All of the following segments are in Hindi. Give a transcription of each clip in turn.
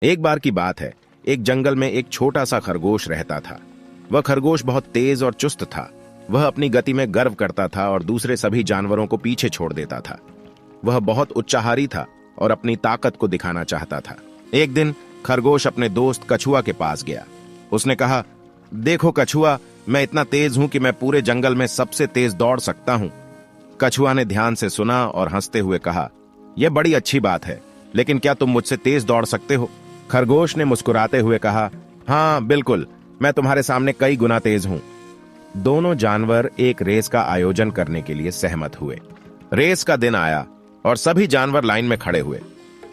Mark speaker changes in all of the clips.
Speaker 1: एक बार की बात है, एक जंगल में एक छोटा सा खरगोश रहता था। वह खरगोश बहुत तेज और चुस्त था। वह अपनी गति में गर्व करता था और दूसरे सभी जानवरों को पीछे छोड़ देता था। वह बहुत उच्चाहारी था और अपनी ताकत को दिखाना चाहता था। एक दिन खरगोश अपने दोस्त कछुआ के पास गया। उसने कहा, देखो कछुआ, मैं इतना तेज हूं कि मैं पूरे जंगल में सबसे तेज दौड़ सकता हूं। कछुआ ने ध्यान से सुना और हंसते हुए कहा, यह बड़ी अच्छी बात है, लेकिन क्या तुम मुझसे तेज दौड़ सकते हो? खरगोश ने मुस्कुराते हुए कहा, हाँ बिल्कुल, मैं तुम्हारे सामने कई गुना तेज हूं। दोनों जानवर एक रेस का आयोजन करने के लिए सहमत हुए। रेस का दिन आया और सभी जानवर लाइन में खड़े हुए।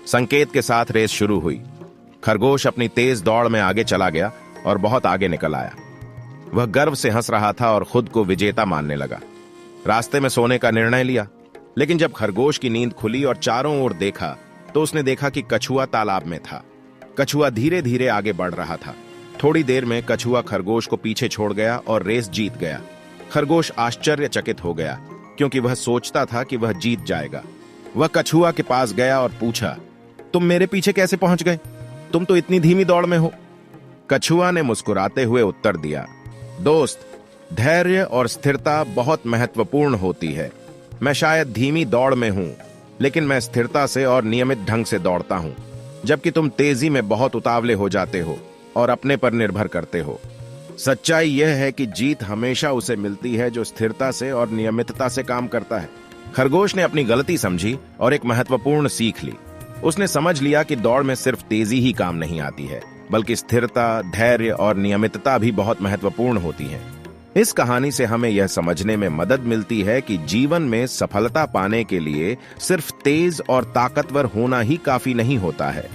Speaker 1: संकेत के साथ रेस शुरू हुई। खरगोश अपनी तेज दौड़ में आगे चला गया और बहुत आगे निकल आया। वह गर्व से हंस रहा था और खुद को विजेता मानने लगा। रास्ते में सोने का निर्णय लिया, लेकिन जब खरगोश की नींद खुली और चारों ओर देखा तो उसने देखा कि कछुआ तालाब में था। कछुआ धीरे धीरे आगे बढ़ रहा था। थोड़ी देर में कछुआ खरगोश को पीछे छोड़ गया और रेस जीत गया। खरगोश आश्चर्यचकित हो गया, क्योंकि वह सोचता था कि वह जीत जाएगा। वह कछुआ के पास गया और पूछा, तुम मेरे पीछे कैसे पहुंच गए? तुम तो इतनी धीमी दौड़ में हो। कछुआ ने मुस्कुराते हुए उत्तर दिया, दोस्त, धैर्य और स्थिरता बहुत महत्वपूर्ण होती है। मैं शायद धीमी दौड़ में हूं, लेकिन मैं स्थिरता से और नियमित ढंग से दौड़ता हूं, जबकि तुम तेजी में बहुत उतावले हो जाते हो और अपने पर निर्भर करते हो। सच्चाई यह है कि जीत हमेशा उसे मिलती है जो स्थिरता से और नियमितता से काम करता है। खरगोश ने अपनी गलती समझी और एक महत्वपूर्ण सीख ली। उसने समझ लिया कि दौड़ में सिर्फ तेजी ही काम नहीं आती है, बल्कि स्थिरता, धैर्य और नियमितता भी बहुत महत्वपूर्ण होती हैं। इस कहानी से हमें यह समझने में मदद मिलती है कि जीवन में सफलता पाने के लिए सिर्फ तेज और ताकतवर होना ही काफी नहीं होता है।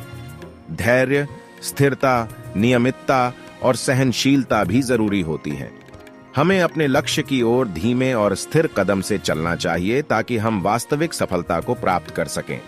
Speaker 1: धैर्य, स्थिरता, नियमितता और सहनशीलता भी जरूरी होती है। हमें अपने लक्ष्य की ओर धीमे और स्थिर कदम से चलना चाहिए ताकि हम वास्तविक सफलता को प्राप्त कर सकें।